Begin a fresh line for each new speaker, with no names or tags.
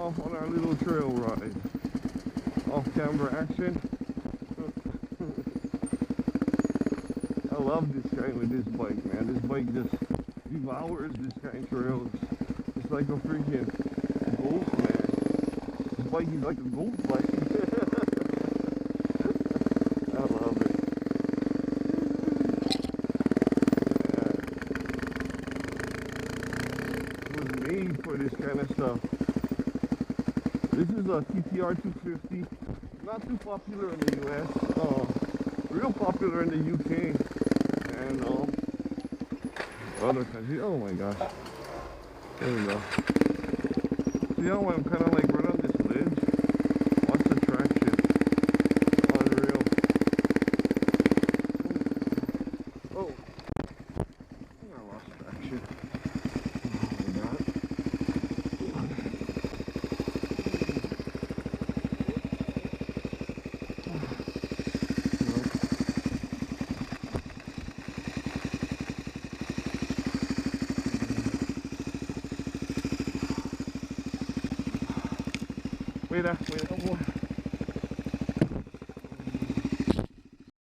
off on our little trail ride. Off-camera action. I love this guy with this bike, man. This bike just devours this kind of trails. It's like a freaking ghost, man. This bike is like a ghost bike. I love it. Yeah. It was made for this kind of stuff. This is a TTR 250. Not too popular in the US. Real popular in the UK. And other countries. Oh my gosh. There we go. See how I'm kind of like right on this ledge? Watch the traction. Unreal. Oh. I lost traction. Oh my god. Wait, more.